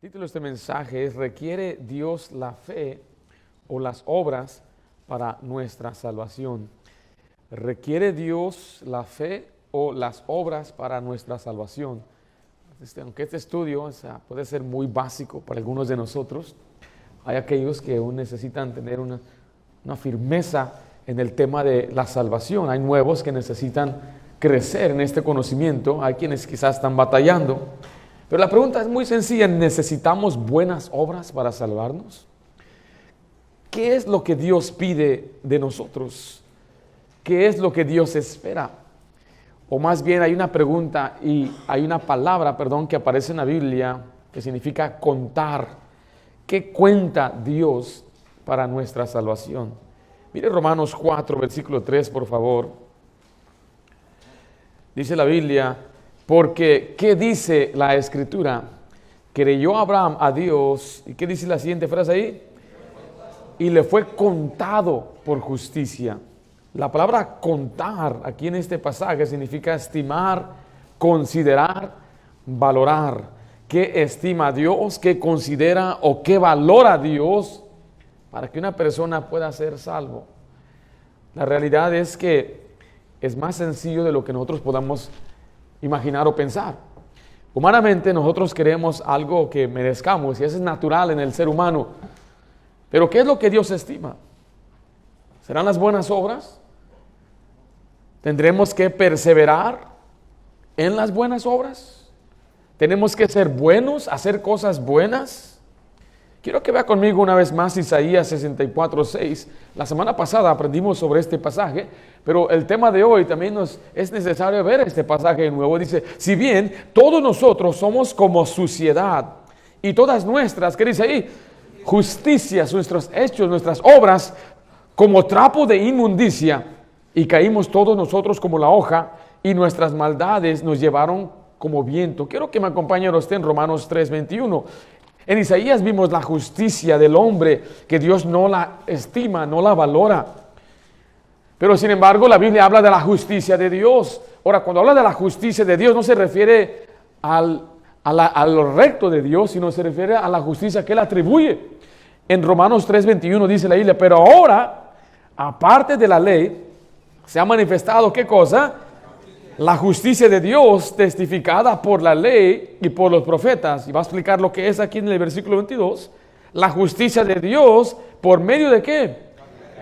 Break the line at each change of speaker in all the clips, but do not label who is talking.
título de este mensaje es ¿requiere Dios la fe o las obras para nuestra salvación? ¿Requiere Dios la fe o las obras para nuestra salvación? Aunque este estudio puede ser muy básico para algunos de nosotros, hay aquellos que aún necesitan tener una firmeza en el tema de la salvación. Hay nuevos que necesitan crecer en este conocimiento, hay quienes quizás están batallando. Pero la pregunta es muy sencilla: ¿necesitamos buenas obras para salvarnos? ¿Qué es lo que Dios pide de nosotros? ¿Qué es lo que Dios espera? O más bien hay una pregunta y hay una palabra, que aparece en la Biblia que significa contar. ¿Qué cuenta Dios para nuestra salvación? Mire Romanos 4, versículo 3, por favor. Dice la Biblia: porque, ¿qué dice la Escritura? Creyó Abraham a Dios. ¿Y qué dice la siguiente frase ahí? Y le fue contado por justicia. La palabra contar aquí en este pasaje significa estimar, considerar, valorar. ¿Qué estima Dios? ¿Qué considera o qué valora Dios para que una persona pueda ser salvo? La realidad es que es más sencillo de lo que nosotros podamos imaginar o pensar. Humanamente nosotros queremos algo que merezcamos y eso es natural en el ser humano. Pero ¿qué es lo que Dios estima? ¿Serán las buenas obras? ¿Tendremos que perseverar en las buenas obras? ¿Tenemos que ser buenos, hacer cosas buenas? Quiero que vea conmigo una vez más Isaías 64:6. La semana pasada aprendimos sobre este pasaje, pero el tema de hoy también es necesario ver este pasaje de nuevo. Dice: si bien todos nosotros somos como suciedad y todas nuestras, ¿qué dice ahí? Justicias, nuestros hechos, nuestras obras, como trapo de inmundicia, y caímos todos nosotros como la hoja, y nuestras maldades nos llevaron como viento. Quiero que me acompañe usted en Romanos 3:21. En Isaías vimos la justicia del hombre, que Dios no la estima, no la valora. Pero sin embargo la Biblia habla de la justicia de Dios. Ahora, cuando habla de la justicia de Dios no se refiere a lo recto de Dios, sino se refiere a la justicia que Él atribuye. En Romanos 3:21 dice la Biblia: pero ahora, aparte de la ley, se ha manifestado ¿qué cosa? La justicia de Dios testificada por la ley y por los profetas. Y va a explicar lo que es aquí en el versículo 22. La justicia de Dios por medio de ¿qué?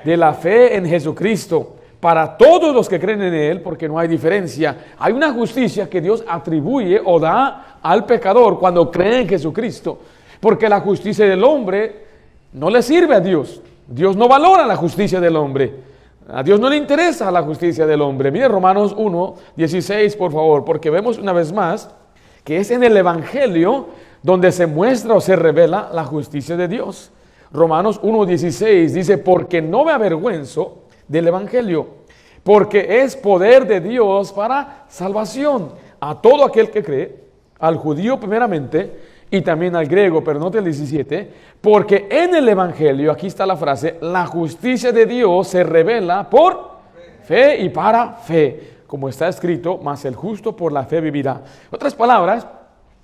De la fe en Jesucristo. Para todos los que creen en Él, porque no hay diferencia. Hay una justicia que Dios atribuye o da al pecador cuando cree en Jesucristo. Porque la justicia del hombre no le sirve a Dios. Dios no valora la justicia del hombre. A Dios no le interesa la justicia del hombre. Mire Romanos 1:16, por favor, porque vemos una vez más que es en el Evangelio donde se muestra o se revela la justicia de Dios. Romanos 1:16 dice: porque no me avergüenzo del Evangelio, porque es poder de Dios para salvación a todo aquel que cree, al judío primeramente y también al griego. Pero note el 17, porque en el Evangelio, aquí está la frase, la justicia de Dios se revela por fe y para fe, como está escrito: mas el justo por la fe vivirá. En otras palabras,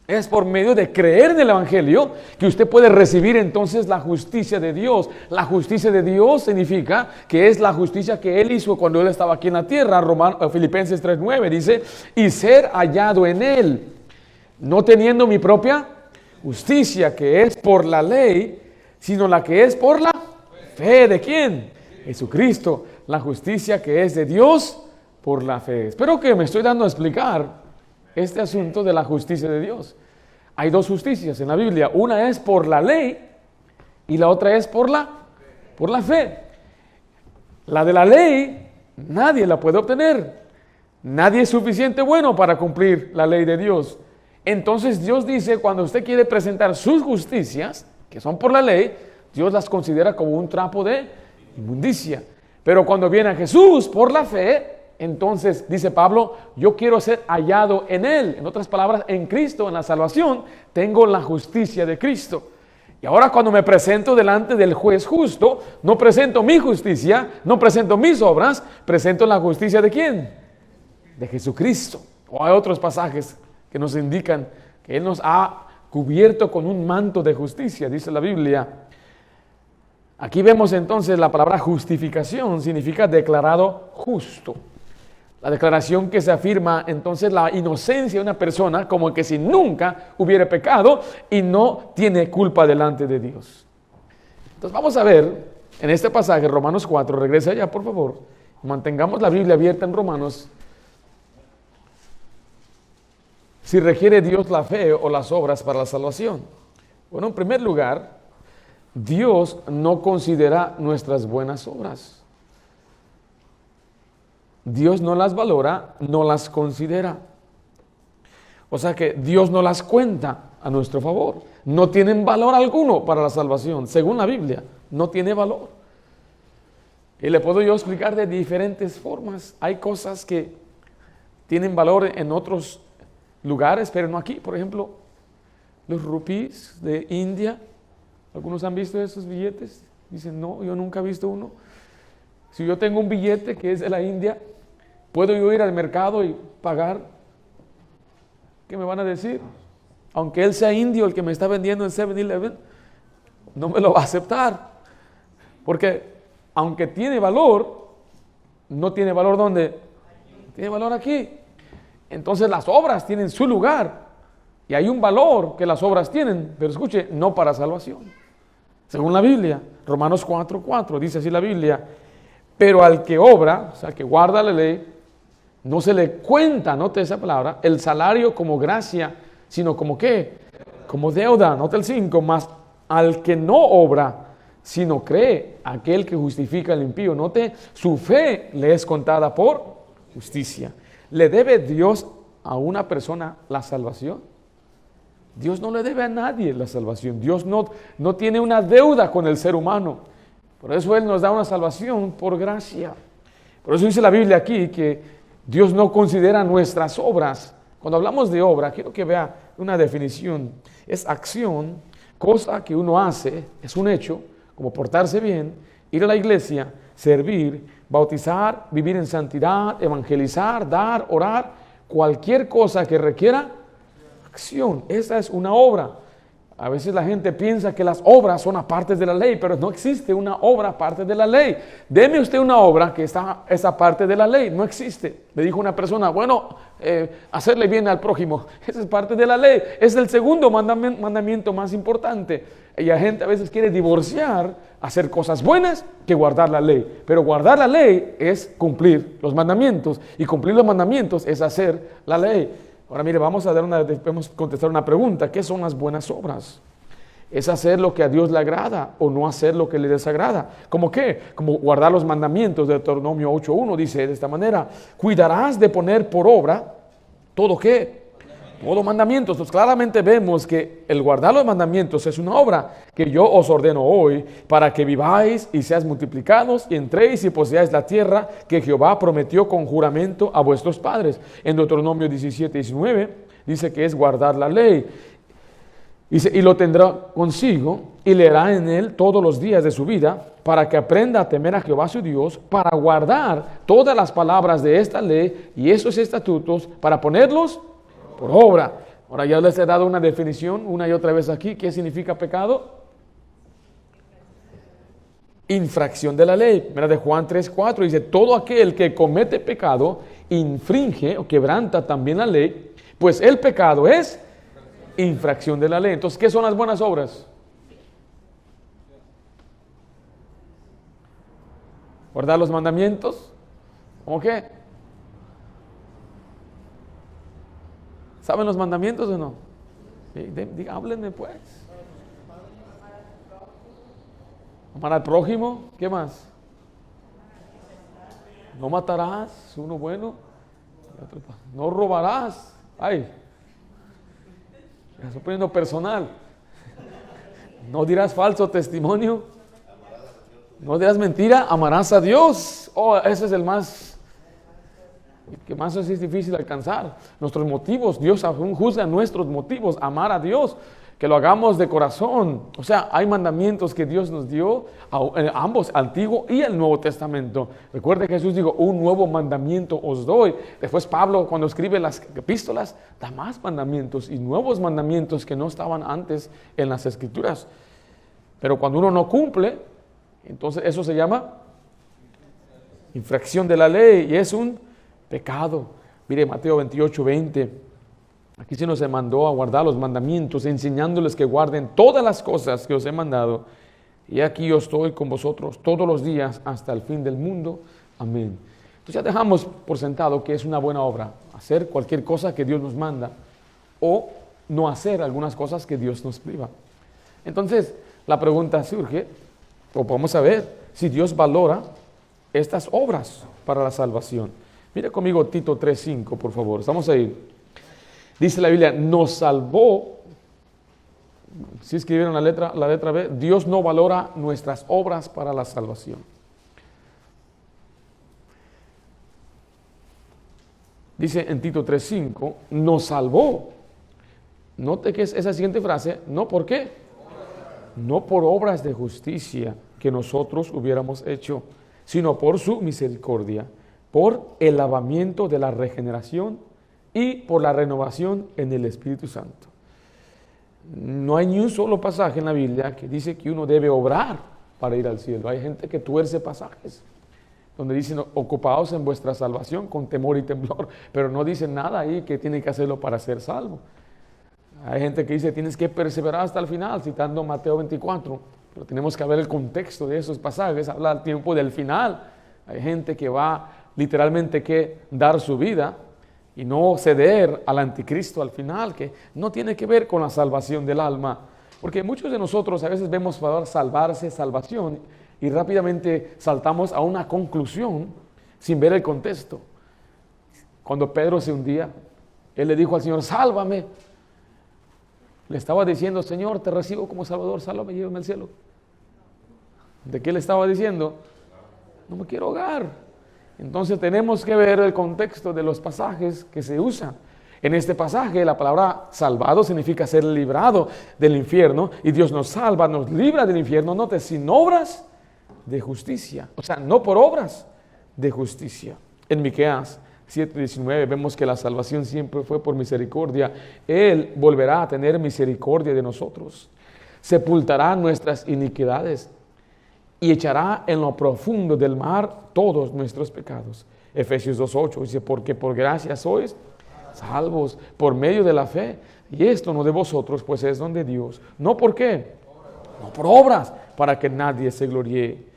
es por medio de creer en el Evangelio que usted puede recibir entonces la justicia de Dios. La justicia de Dios significa que es la justicia que Él hizo cuando Él estaba aquí en la tierra. Filipenses 3:9 dice: y ser hallado en Él, no teniendo mi propia justicia que es por la ley, sino la que es por la fe. ¿De quién? Jesucristo. La justicia que es de Dios por la fe. Espero que me estoy dando a explicar este asunto de la justicia de Dios. Hay dos justicias en la Biblia. Una es por la ley y la otra es por la fe. La de la ley nadie la puede obtener. Nadie es suficiente bueno para cumplir la ley de Dios. Entonces Dios dice: cuando usted quiere presentar sus justicias, que son por la ley, Dios las considera como un trapo de inmundicia. Pero cuando viene a Jesús por la fe, entonces dice Pablo: yo quiero ser hallado en Él. En otras palabras, en Cristo, en la salvación, tengo la justicia de Cristo. Y ahora cuando me presento delante del juez justo, no presento mi justicia, no presento mis obras, presento la justicia ¿de quién? De Jesucristo. O hay otros pasajes que nos indican que Él nos ha cubierto con un manto de justicia, dice la Biblia. Aquí vemos entonces la palabra justificación, significa declarado justo. La declaración que se afirma entonces la inocencia de una persona como que si nunca hubiera pecado y no tiene culpa delante de Dios. Entonces vamos a ver en este pasaje, Romanos 4, regresa allá por favor, mantengamos la Biblia abierta en Romanos. Si requiere Dios la fe o las obras para la salvación. Bueno, en primer lugar, Dios no considera nuestras buenas obras. Dios no las valora, no las considera. O sea que Dios no las cuenta a nuestro favor. No tienen valor alguno para la salvación, según la Biblia. No tiene valor. Y le puedo yo explicar de diferentes formas. Hay cosas que tienen valor en otros lugares, pero no aquí. Por ejemplo, los rupíes de India. ¿Algunos han visto esos billetes? Dicen, no, yo nunca he visto uno. Si yo tengo un billete que es de la India, ¿puedo yo ir al mercado y pagar? ¿Qué me van a decir? Aunque él sea indio, el que me está vendiendo en 7-Eleven, no me lo va a aceptar. Porque aunque tiene valor, no tiene valor ¿dónde? Tiene valor aquí. Entonces las obras tienen su lugar. Y hay un valor que las obras tienen, pero escuche, no para salvación. Según la Biblia, Romanos 4:4, dice así la Biblia, pero al que obra, o sea, que guarda la ley, no se le cuenta, note esa palabra, el salario como gracia, sino como ¿qué? Como deuda, note el 5, más al que no obra, sino cree, aquel que justifica al impío, note, su fe le es contada por justicia. ¿Le debe Dios a una persona la salvación? Dios no le debe a nadie la salvación. Dios no tiene una deuda con el ser humano. Por eso Él nos da una salvación por gracia. Por eso dice la Biblia aquí que Dios no considera nuestras obras. Cuando hablamos de obra, quiero que vea una definición. Es acción, cosa que uno hace, es un hecho, como portarse bien, ir a la iglesia, servir, bautizar, vivir en santidad, evangelizar, dar, orar, cualquier cosa que requiera acción. Esa es una obra. A veces la gente piensa que las obras son aparte de la ley, pero no existe una obra aparte de la ley. Deme usted una obra que está esa parte de la ley. No existe. Le dijo una persona, bueno, hacerle bien al prójimo, esa es parte de la ley. Es el segundo mandamiento más importante. Y la gente a veces quiere divorciar, hacer cosas buenas que guardar la ley. Pero guardar la ley es cumplir los mandamientos. Y cumplir los mandamientos es hacer la ley. Ahora mire, vamos a contestar una pregunta. ¿Qué son las buenas obras? ¿Es hacer lo que a Dios le agrada o no hacer lo que le desagrada? ¿Cómo qué? Como guardar los mandamientos de Deuteronomio 8:1 dice de esta manera, cuidarás de poner por obra todo ¿qué? Todo mandamientos. Entonces claramente vemos que el guardar los mandamientos es una obra que yo os ordeno hoy para que viváis y seáis multiplicados y entréis y poseáis la tierra que Jehová prometió con juramento a vuestros padres. En Deuteronomio 17:19 dice que es guardar la ley. Dice, y lo tendrá consigo y leerá en él todos los días de su vida para que aprenda a temer a Jehová su Dios, para guardar todas las palabras de esta ley y esos estatutos para ponerlos por obra. Ahora ya les he dado una definición una y otra vez aquí. ¿Qué significa pecado? Infracción de la ley. Mira de Juan 3:4 dice, todo aquel que comete pecado infringe o quebranta también la ley, pues el pecado es infracción de la ley. Entonces, ¿qué son las buenas obras? ¿Guardar los mandamientos? ¿Cómo qué? ¿Saben los mandamientos o no? Háblenme pues. Amar al prójimo. ¿Qué más? No matarás, uno bueno. No robarás. Ay, me estoy poniendo personal. No dirás falso testimonio. No dirás mentira. Amarás a Dios. Oh, ese es el que más es difícil alcanzar. Nuestros motivos, Dios aún juzga nuestros motivos, amar a Dios. que lo hagamos de corazón. O sea, hay mandamientos que Dios nos dio, ambos, Antiguo y el Nuevo Testamento. Recuerde que Jesús dijo, un nuevo mandamiento os doy. Después Pablo, cuando escribe las epístolas, da más mandamientos y nuevos mandamientos que no estaban antes en las Escrituras. Pero cuando uno no cumple, entonces eso se llama infracción de la ley y es un pecado. Mire, Mateo 28, 20. Aquí se nos mandó a guardar los mandamientos, enseñándoles que guarden todas las cosas que os he mandado. Y aquí yo estoy con vosotros todos los días hasta el fin del mundo. Amén. Entonces ya dejamos por sentado que es una buena obra hacer cualquier cosa que Dios nos manda o no hacer algunas cosas que Dios nos priva. Entonces la pregunta surge, o vamos a ver, si Dios valora estas obras para la salvación. Mire conmigo Tito 3:5, por favor. Estamos ahí. Dice la Biblia, nos salvó. Si escribieron la letra B, Dios no valora nuestras obras para la salvación. Dice en Tito 3:5, nos salvó. Note que es esa siguiente frase, ¿no por qué? No por obras de justicia que nosotros hubiéramos hecho, sino por su misericordia, por el lavamiento de la regeneración y por la renovación en el Espíritu Santo. No hay ni un solo pasaje en la Biblia que dice que uno debe obrar para ir al cielo. Hay gente que tuerce pasajes donde dicen ocupaos en vuestra salvación con temor y temblor, pero no dicen nada ahí que tiene que hacerlo para ser salvo. Hay gente que dice tienes que perseverar hasta el final, citando Mateo 24, pero tenemos que ver el contexto de esos pasajes, habla al tiempo del final. Hay gente que va literalmente que dar su vida y no ceder al anticristo al final, que no tiene que ver con la salvación del alma. Porque muchos de nosotros a veces vemos palabras salvarse, salvación, y rápidamente saltamos a una conclusión sin ver el contexto. Cuando Pedro se hundía, él le dijo al Señor, sálvame. Le estaba diciendo, Señor, te recibo como Salvador, sálvame, llévame al cielo. ¿De qué le estaba diciendo? No me quiero ahogar. Entonces tenemos que ver el contexto de los pasajes que se usan. En este pasaje la palabra salvado significa ser librado del infierno y Dios nos salva, nos libra del infierno, note, sin obras de justicia. O sea, no por obras de justicia. En Miqueas 7:19 vemos que la salvación siempre fue por misericordia. Él volverá a tener misericordia de nosotros. Sepultará nuestras iniquidades y echará en lo profundo del mar todos nuestros pecados. Efesios 2:8 dice, porque por gracia sois salvos por medio de la fe, y esto no de vosotros, pues es don de Dios. ¿No por qué? No por obras, para que nadie se gloríe.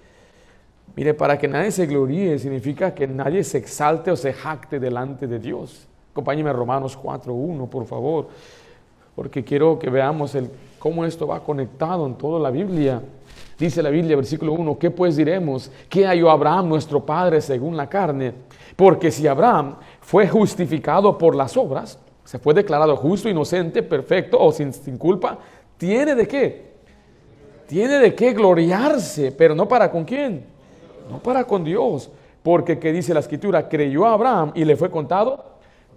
Mire, para que nadie se gloríe significa que nadie se exalte o se jacte delante de Dios. Acompáñeme a Romanos 4:1, por favor, porque quiero que veamos cómo esto va conectado en toda la Biblia. Dice la Biblia, versículo 1, ¿qué pues diremos? ¿Qué halló Abraham, nuestro padre, según la carne? Porque si Abraham fue justificado por las obras, se fue declarado justo, inocente, perfecto o sin culpa, ¿tiene de qué? Tiene de qué gloriarse, pero no para con quién, no para con Dios. Porque, ¿qué dice la Escritura? Creyó a Abraham y le fue contado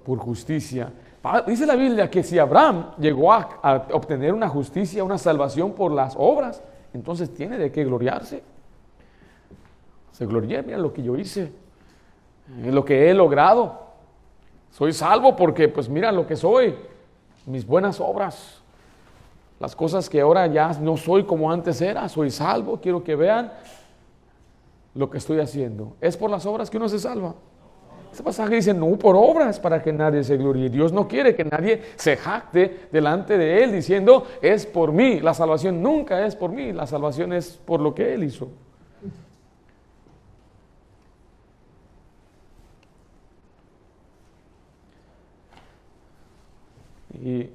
por justicia. Dice la Biblia que si Abraham llegó a obtener una justicia, una salvación por las obras, entonces tiene de qué gloriarse. Se gloria, mira lo que yo hice, lo que he logrado. Soy salvo porque, pues mira lo que soy, mis buenas obras. Las cosas que ahora ya no soy como antes era, soy salvo. Quiero que vean lo que estoy haciendo. ¿Es por las obras que uno se salva? Este pasaje dice, no por obras para que nadie se gloríe. Dios no quiere que nadie se jacte delante de Él diciendo, es por mí. La salvación nunca es por mí, la salvación es por lo que Él hizo. Y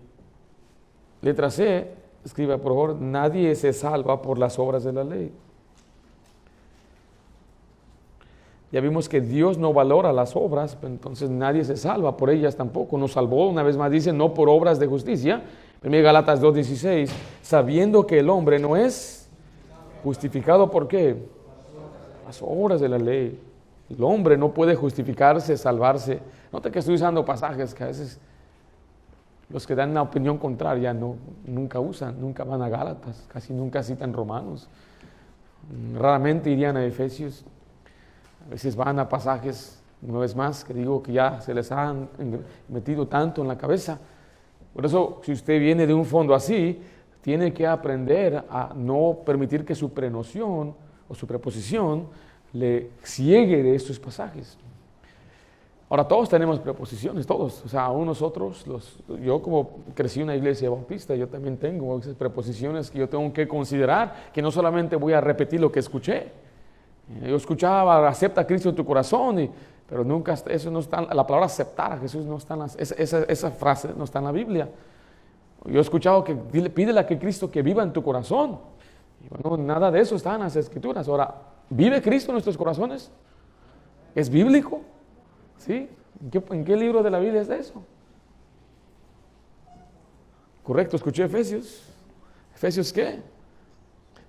letra C, escriba por favor, nadie se salva por las obras de la ley. Ya vimos que Dios no valora las obras, pero entonces nadie se salva por ellas tampoco. Nos salvó, una vez más dice, no por obras de justicia. 1 Gálatas 2:16, sabiendo que el hombre no es justificado ¿por qué? Las obras de la ley. El hombre no puede justificarse, salvarse. Nota que estoy usando pasajes que a veces Los que dan la opinión contraria nunca van a Gálatas, casi nunca citan Romanos. Raramente irían a Efesios. A veces van a pasajes, una vez más, que digo que ya se les han metido tanto en la cabeza. Por eso, si usted viene de un fondo así, tiene que aprender a no permitir que su prenoción o su preposición le ciegue de estos pasajes. Ahora, todos tenemos preposiciones, todos. O sea, aún nosotros, yo como crecí en una iglesia bautista, yo también tengo esas preposiciones que yo tengo que considerar, que no solamente voy a repetir lo que escuché. Yo escuchaba, acepta a Cristo en tu corazón, pero nunca, eso no está, la palabra aceptar a Jesús no está esa frase no está en la Biblia. Yo he escuchado que pídele a que Cristo que viva en tu corazón. Y bueno, nada de eso está en las Escrituras. Ahora, ¿vive Cristo en nuestros corazones? ¿Es bíblico? ¿Sí? ¿En qué libro de la Biblia es eso? Correcto, escuché Efesios. ¿Efesios qué?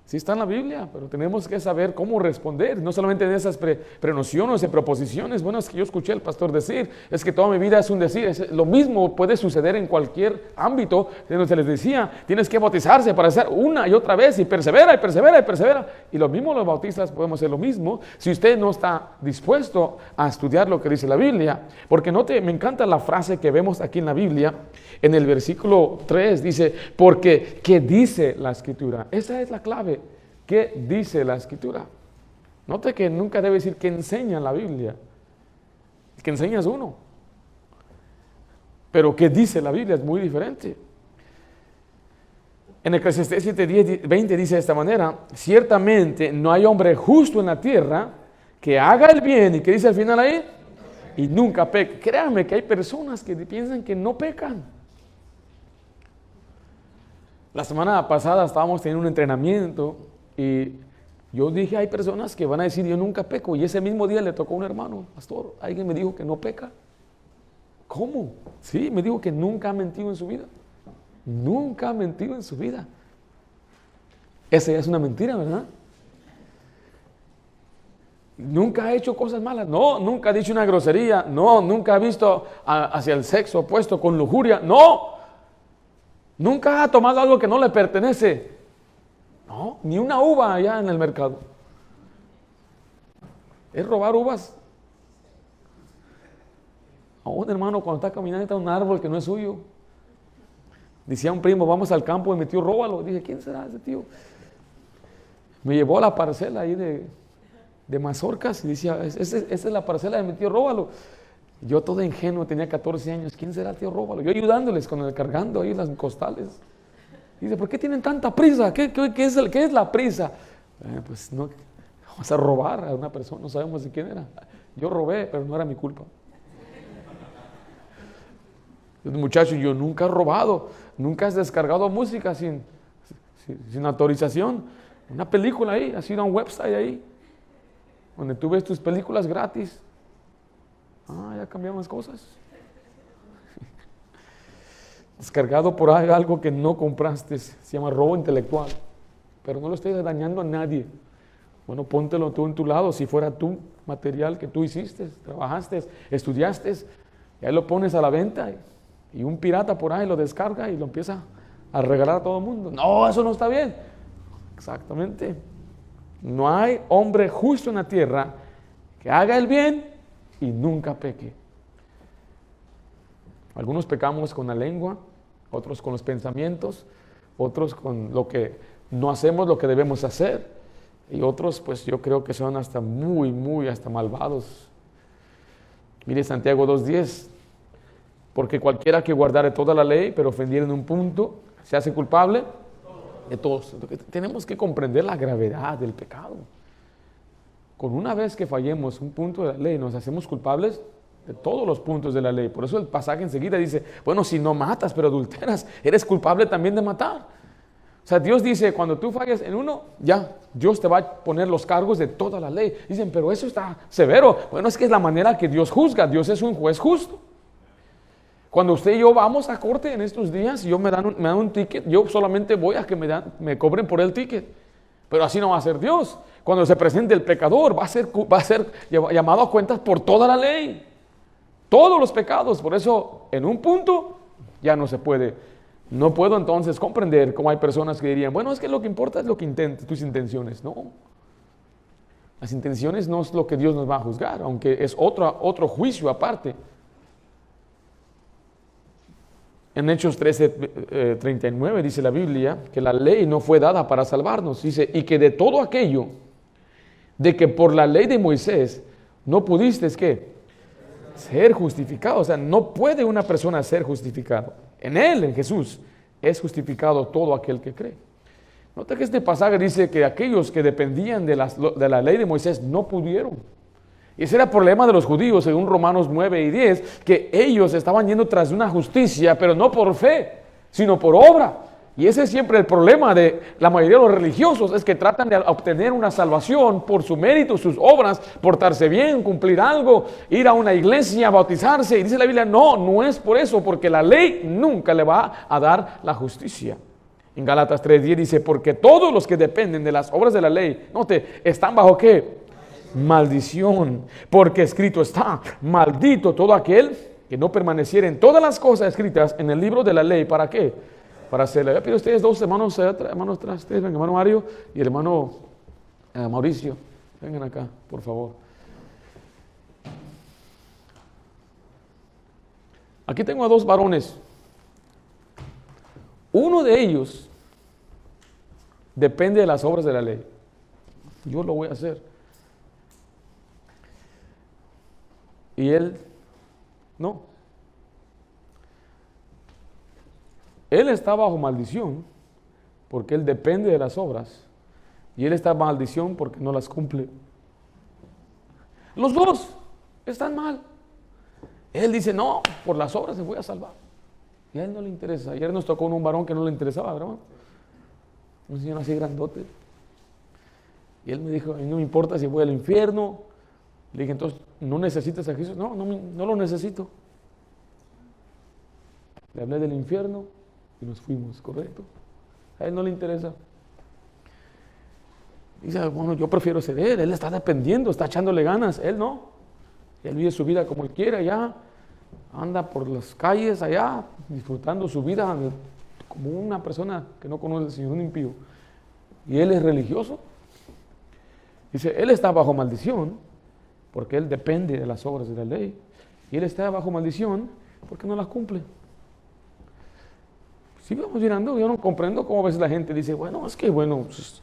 Sí está en la Biblia, pero tenemos que saber cómo responder, no solamente de esas prenociones y preposiciones. Bueno, es que yo escuché al pastor decir, es que toda mi vida es un decir. Lo mismo puede suceder en cualquier ámbito. Se les decía, tienes que bautizarse para hacer una y otra vez, y persevera, y persevera, y persevera. Y lo mismo los bautistas podemos hacer lo mismo, si usted no está dispuesto a estudiar lo que dice la Biblia. Porque me encanta la frase que vemos aquí en la Biblia, en el versículo 3, dice, porque, ¿qué dice la Escritura? Esa es la clave. ¿Qué dice la Escritura? Note que nunca debe decir que enseña la Biblia. El que enseña es uno. Pero ¿qué dice la Biblia? Es muy diferente. En Eclesiastés 7:20 dice de esta manera, ciertamente no hay hombre justo en la tierra que haga el bien, y que dice al final ahí, y nunca peque. Créanme que hay personas que piensan que no pecan. La semana pasada estábamos teniendo un entrenamiento y yo dije, hay personas que van a decir, yo nunca peco, y ese mismo día le tocó a un hermano, pastor, alguien me dijo que no peca. ¿Cómo? Sí, me dijo que nunca ha mentido en su vida. Nunca ha mentido en su vida. Esa ya es una mentira, ¿verdad? Nunca ha hecho cosas malas. No, nunca ha dicho una grosería. No, nunca ha visto hacia el sexo opuesto con lujuria. No. Nunca ha tomado algo que no le pertenece. No, ni una uva allá en el mercado. Es robar uvas. A un hermano cuando está caminando está un árbol que no es suyo. Decía un primo, vamos al campo y mi tío, róbalo. Dije, ¿quién será ese tío? Me llevó a la parcela ahí de mazorcas y decía, esa es la parcela de mi tío, róbalo. Yo todo ingenuo, tenía 14 años, ¿quién será el tío, róbalo? Yo ayudándoles cargando ahí las costales. Y dice, ¿por qué tienen tanta prisa? ¿Qué es la prisa? Pues no, vamos a robar a una persona, no sabemos de quién era. Yo robé, pero no era mi culpa. Muchacho, yo nunca he robado, nunca has descargado música sin autorización. Una película ahí, has ido a un website ahí, donde tú ves tus películas gratis. Ya cambiamos cosas. Descargado por ahí algo que no compraste, se llama robo intelectual, pero no lo estés dañando a nadie. Bueno, póntelo tú en tu lado, si fuera tu material que tú hiciste, trabajaste, estudiaste, y ahí lo pones a la venta, y un pirata por ahí lo descarga y lo empieza a regalar a todo el mundo. No, eso no está bien. Exactamente. No hay hombre justo en la tierra que haga el bien y nunca peque. Algunos pecamos con la lengua, otros con los pensamientos, otros con lo que no hacemos lo que debemos hacer, y otros pues yo creo que son hasta muy hasta malvados. Mire Santiago 2:10, porque cualquiera que guardare toda la ley pero ofendiera en un punto se hace culpable de todos. Tenemos que comprender la gravedad del pecado. Con una vez que fallemos un punto de la ley nos hacemos culpables de todos los puntos de la ley. Por eso el pasaje enseguida dice, bueno, si no matas pero adulteras, eres culpable también de matar. O sea, Dios dice, cuando tú fallas en uno, ya, Dios te va a poner los cargos de toda la ley. Dicen, pero eso está severo. Bueno, es que es la manera que Dios juzga. Dios es un juez justo. Cuando usted y yo vamos a corte en estos días, me dan un ticket, yo solamente voy a que me cobren por el ticket. Pero así no va a ser Dios. Cuando se presente el pecador, va a ser llamado a cuentas por toda la ley. Todos los pecados. Por eso, en un punto, ya no se puede. No puedo entonces comprender cómo hay personas que dirían, bueno, es que lo que importa es lo que tus intenciones. No, las intenciones no es lo que Dios nos va a juzgar, aunque es otro juicio aparte. En Hechos 13:39 dice la Biblia que la ley no fue dada para salvarnos. Dice, y que de todo aquello, de que por la ley de Moisés no pudiste, ¿qué? Ser justificado. O sea, no puede una persona ser justificado. En Él, en Jesús, es justificado todo aquel que cree. Nota que este pasaje dice que aquellos que dependían de la ley de Moisés no pudieron. Y ese era el problema de los judíos, según Romanos 9 y 10, que ellos estaban yendo tras una justicia, pero no por fe, sino por obra. Y ese es siempre el problema de la mayoría de los religiosos, es que tratan de obtener una salvación por su mérito, sus obras, portarse bien, cumplir algo, ir a una iglesia, bautizarse. Y dice la Biblia, no es por eso, porque la ley nunca le va a dar la justicia. En Gálatas 3:10 dice, porque todos los que dependen de las obras de la ley, note, están bajo ¿qué? Maldición, porque escrito está, maldito todo aquel que no permaneciera en todas las cosas escritas en el libro de la ley. ¿Para qué? Para hacerla. Yo pido a ustedes dos hermanos tras ustedes, vengan, hermano Mario y el hermano Mauricio, vengan acá, por favor. Aquí tengo a dos varones. Uno de ellos depende de las obras de la ley. Yo lo voy a hacer. Y él no. Él está bajo maldición porque él depende de las obras. Y él está bajo maldición porque no las cumple. Los dos están mal. Él dice, no, por las obras me voy a salvar. Y a él no le interesa. Ayer nos tocó un varón que no le interesaba, ¿verdad? Un señor así grandote. Y él me dijo, a mí no me importa si voy al infierno. Le dije, entonces, ¿no necesitas a Jesús? No lo necesito. Le hablé del infierno y nos fuimos, ¿correcto? A él no le interesa. Dice, bueno, yo prefiero ser él está dependiendo, está echándole ganas, él no. Él vive su vida como él quiera, ya anda por las calles allá, disfrutando su vida como una persona que no conoce al Señor, un impío. Y él es religioso. Dice, él está bajo maldición porque él depende de las obras de la ley. Y él está bajo maldición porque no las cumple. Si vamos mirando, yo no comprendo cómo a veces la gente dice, bueno, es que bueno, pues,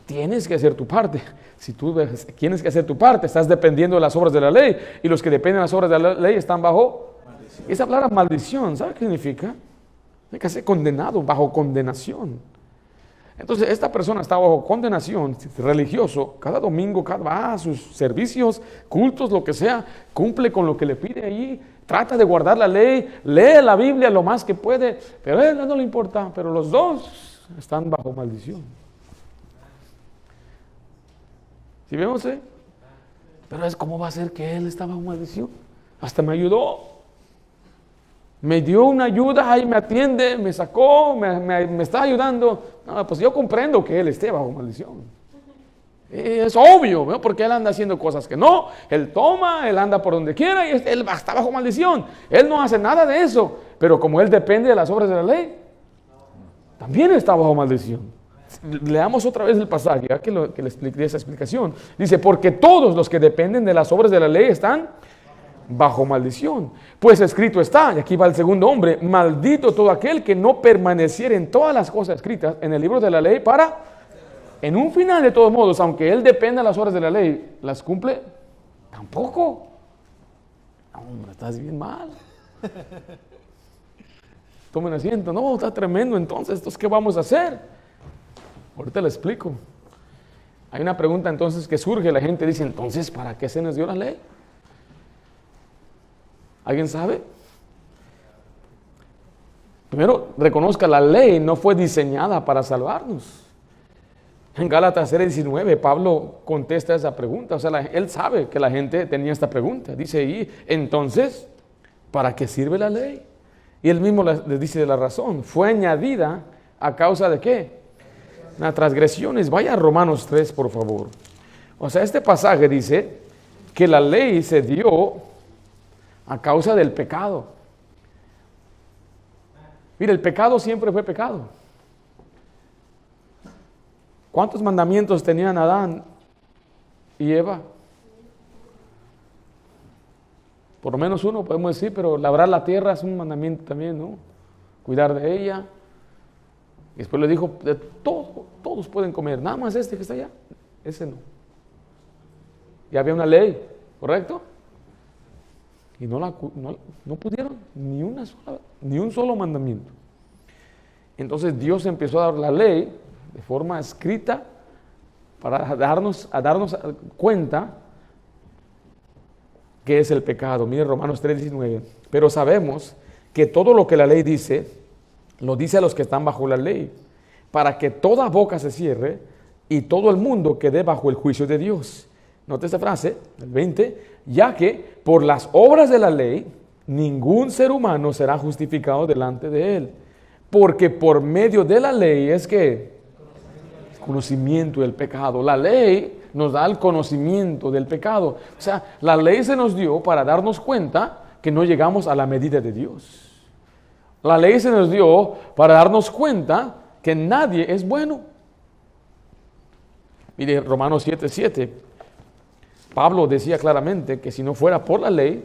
tienes que hacer tu parte. Si tú tienes que hacer tu parte, estás dependiendo de las obras de la ley. Y los que dependen de las obras de la ley están bajo maldición. Esa palabra maldición, ¿sabe qué significa? Hay que ser condenado, bajo condenación. Entonces esta persona está bajo condenación, religioso, cada domingo, va a sus servicios, cultos, lo que sea, cumple con lo que le pide ahí, trata de guardar la ley, lee la Biblia lo más que puede, pero a él no le importa, pero los dos están bajo maldición. ¿Sí vemos? Pero es ¿cómo va a ser que él está bajo maldición? Hasta me ayudó. Me dio una ayuda, ahí me atiende, me sacó, me está ayudando. No, pues yo comprendo que él esté bajo maldición. Es obvio, ¿no? Porque él anda haciendo cosas que no. Él toma, él anda por donde quiera y él está bajo maldición. Él no hace nada de eso. Pero como él depende de las obras de la ley, también está bajo maldición. Leamos otra vez el pasaje, ya que le expliqué esa explicación. Dice, porque todos los que dependen de las obras de la ley están bajo maldición. Pues escrito está, y aquí va el segundo hombre, maldito todo aquel que no permaneciera en todas las cosas escritas en el libro de la ley para, en un final de todos modos, aunque él dependa de las horas de la ley, ¿las cumple? Tampoco. No, hombre, estás bien mal. Tomen asiento. No, está tremendo entonces, ¿qué vamos a hacer? Ahorita le explico. Hay una pregunta entonces que surge, la gente dice, entonces, ¿para qué se nos dio la ley? ¿Alguien sabe? Primero, reconozca, la ley no fue diseñada para salvarnos. En Gálatas 3:19, Pablo contesta esa pregunta. O sea, él sabe que la gente tenía esta pregunta. Dice ahí, entonces, ¿para qué sirve la ley? Y él mismo les dice la razón. Fue añadida a causa de ¿qué? Las transgresiones. Vaya a Romanos 3, por favor. O sea, este pasaje dice que la ley se dio a causa del pecado. Mire, el pecado siempre fue pecado. ¿Cuántos mandamientos tenían Adán y Eva? Por lo menos uno podemos decir, pero labrar la tierra es un mandamiento también, ¿no? Cuidar de ella. Y después le dijo, de todo, todos pueden comer, nada más este que está allá, ese no. Y había una ley, ¿correcto? Y no pudieron ni un solo mandamiento. Entonces Dios empezó a dar la ley de forma escrita para darnos cuenta que es el pecado. Mire Romanos 3:19. Pero sabemos que todo lo que la ley dice, lo dice a los que están bajo la ley, para que toda boca se cierre y todo el mundo quede bajo el juicio de Dios. Note esta frase, el 20, ya que por las obras de la ley, ningún ser humano será justificado delante de él. Porque por medio de la ley es que conocimiento del pecado. La ley nos da el conocimiento del pecado. O sea, la ley se nos dio para darnos cuenta que no llegamos a la medida de Dios. La ley se nos dio para darnos cuenta que nadie es bueno. Mire, Romanos 7:7. Pablo decía claramente que si no fuera por la ley,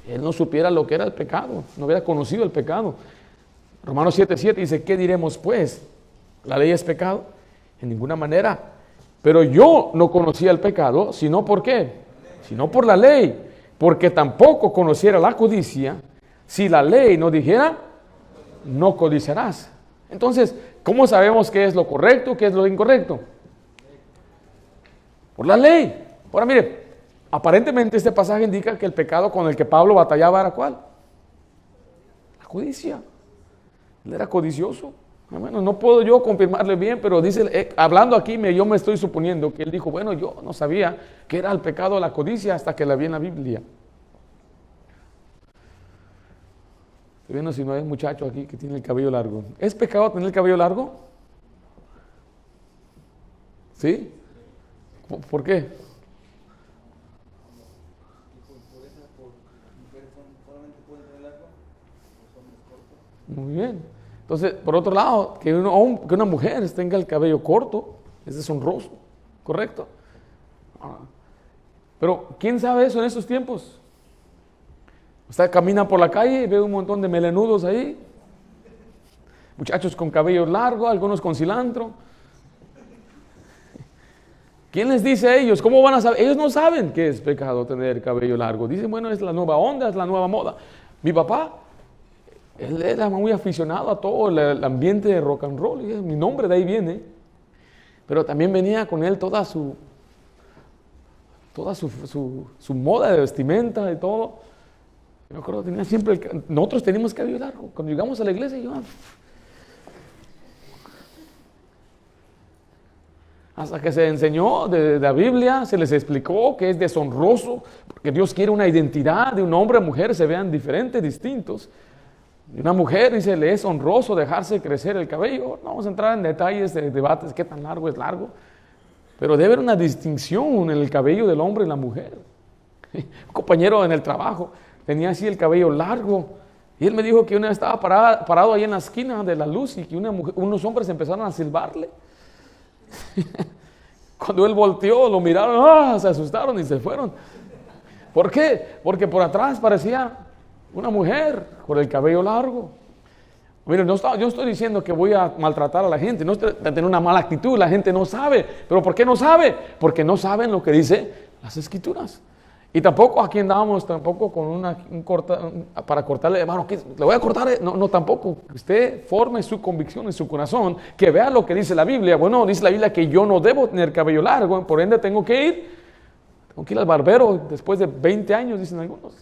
él no supiera lo que era el pecado, no hubiera conocido el pecado. Romanos 7:7 dice, ¿qué diremos pues? ¿La ley es pecado? En ninguna manera. Pero yo no conocía el pecado, sino ¿por qué? Sino por la ley, porque tampoco conociera la codicia, si la ley no dijera, no codiciarás. Entonces, ¿cómo sabemos qué es lo correcto, qué es lo incorrecto? Por la ley. Ahora mire, aparentemente este pasaje indica que el pecado con el que Pablo batallaba era ¿cuál? La codicia. Él era codicioso. Bueno, no puedo yo confirmarle bien, pero dice, hablando aquí, yo me estoy suponiendo que él dijo, bueno, yo no sabía que era el pecado de la codicia hasta que la vi en la Biblia. Estoy viendo si no hay un muchacho aquí que tiene el cabello largo. ¿Es pecado tener el cabello largo? ¿Sí? ¿Por qué? Muy bien. Entonces, por otro lado, que una mujer tenga el cabello corto es deshonroso, ¿correcto? Pero, ¿quién sabe eso en estos tiempos? Usted camina por la calle y ve un montón de melenudos ahí, muchachos con cabello largo, algunos con cilantro. ¿Quién les dice a ellos? ¿Cómo van a saber? Ellos no saben que es pecado tener cabello largo. Dicen, bueno, es la nueva onda, es la nueva moda. Mi papá, él era muy aficionado a todo el ambiente de rock and roll. Mi nombre de ahí viene. Pero también venía con él toda su moda de vestimenta y todo. Yo acuerdo, tenía siempre nosotros teníamos cabello largo. Cuando llegamos a la iglesia, hasta que se enseñó de la Biblia, se les explicó que es deshonroso, porque Dios quiere una identidad de un hombre y mujer, se vean diferentes, distintos. Y una mujer, dice, le es honroso dejarse crecer el cabello. No vamos a entrar en detalles de debates, qué tan largo es largo. Pero debe haber una distinción en el cabello del hombre y la mujer. Un compañero en el trabajo tenía así el cabello largo. Y él me dijo que una vez estaba parado ahí en la esquina de la luz y que unos hombres empezaron a silbarle. Cuando él volteó, lo miraron, se asustaron y se fueron. ¿Por qué? Porque por atrás parecía una mujer con el cabello largo. Miren, yo estoy diciendo que voy a maltratar a la gente, no estoy a tener una mala actitud, la gente no sabe. ¿Pero por qué no sabe? Porque no saben lo que dice las Escrituras. Y tampoco aquí andamos tampoco con para cortarle, hermano, le voy a cortar, no, tampoco. Usted forme su convicción en su corazón, que vea lo que dice la Biblia. Bueno, dice la Biblia que yo no debo tener cabello largo, por ende tengo que ir al barbero después de 20 años, dicen algunos,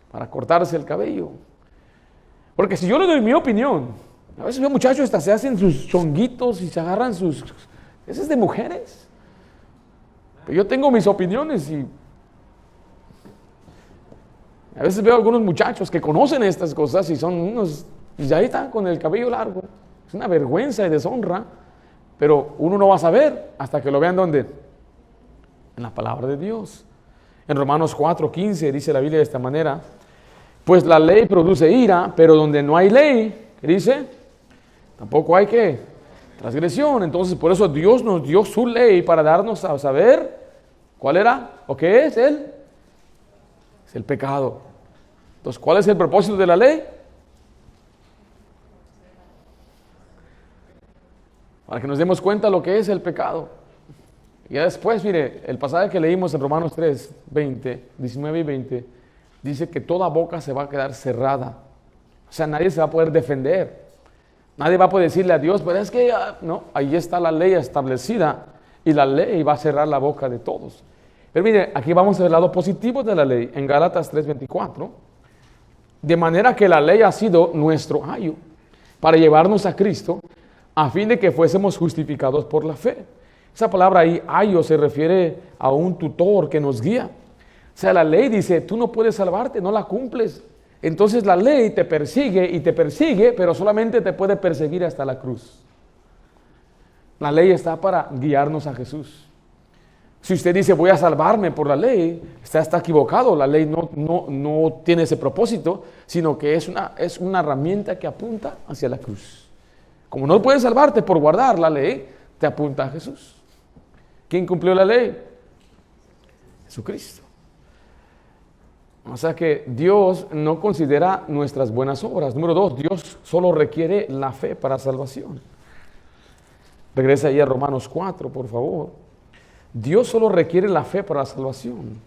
para cortarse el cabello. Porque si yo le doy mi opinión, a veces veo muchachos hasta se hacen sus chonguitos y se agarran eso es de mujeres. Pero yo tengo mis opiniones y a veces veo algunos muchachos que conocen estas cosas y son unos, y ahí están con el cabello largo. Es una vergüenza y deshonra, pero uno no va a saber hasta que lo vean ¿dónde? En la palabra de Dios. En Romanos 4:15 dice la Biblia de esta manera, pues la ley produce ira, pero donde no hay ley, ¿Qué dice? Tampoco hay que transgresión. Entonces, por eso Dios nos dio su ley para darnos a saber cuál era o qué es el pecado. Entonces, ¿cuál es el propósito de la ley? Para que nos demos cuenta lo que es el pecado. Y ya después, mire, el pasaje que leímos en Romanos 3, 19 y 20, dice que toda boca se va a quedar cerrada. O sea, nadie se va a poder defender. Nadie va a poder decirle a Dios, pero es que no, ahí está la ley establecida y la ley va a cerrar la boca de todos. Pero mire, aquí vamos al lado positivo de la ley, en Gálatas 3:24. De manera que la ley ha sido nuestro ayo para llevarnos a Cristo, a fin de que fuésemos justificados por la fe. Esa palabra ahí, ayo, se refiere a un tutor que nos guía. O sea, la ley dice, tú no puedes salvarte, no la cumples. Entonces la ley te persigue y te persigue, pero solamente te puede perseguir hasta la cruz. La ley está para guiarnos a Jesús. Si usted dice, voy a salvarme por la ley, está equivocado. La ley no tiene ese propósito, sino que es una herramienta que apunta hacia la cruz. Como no puedes salvarte por guardar la ley, te apunta a Jesús. ¿Quién cumplió la ley? Jesucristo. O sea que Dios no considera nuestras buenas obras. Número 2, Dios solo requiere la fe para salvación. Regresa ahí a Romanos 4, por favor. Dios solo requiere la fe para la salvación.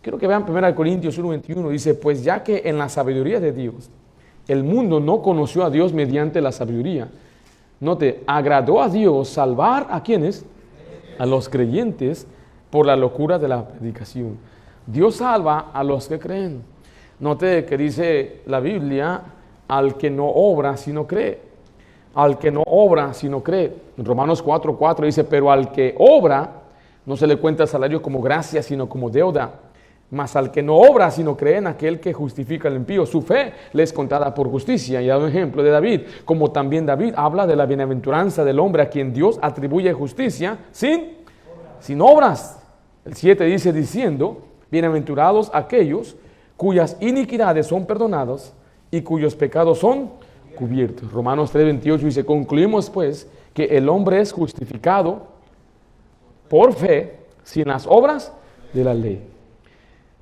Quiero que vean 1 Corintios 1:21. Dice, pues ya que en la sabiduría de Dios, el mundo no conoció a Dios mediante la sabiduría. Note, agradó a Dios salvar ¿a quiénes? A los creyentes por la locura de la predicación. Dios salva a los que creen. Note que dice la Biblia, al que no obra sino cree. Al que no obra sino cree. En Romanos 4:4 dice, pero al que obra no se le cuenta el salario como gracia sino como deuda. Mas al que no obra sino cree en aquel que justifica al impío, su fe le es contada por justicia. Y ha dado un ejemplo de David, como también David habla de la bienaventuranza del hombre a quien Dios atribuye justicia sin obras. El 7 dice diciendo, bienaventurados aquellos cuyas iniquidades son perdonadas y cuyos pecados son cubiertos. Romanos 3:28 dice, concluimos pues que el hombre es justificado por fe sin las obras de la ley.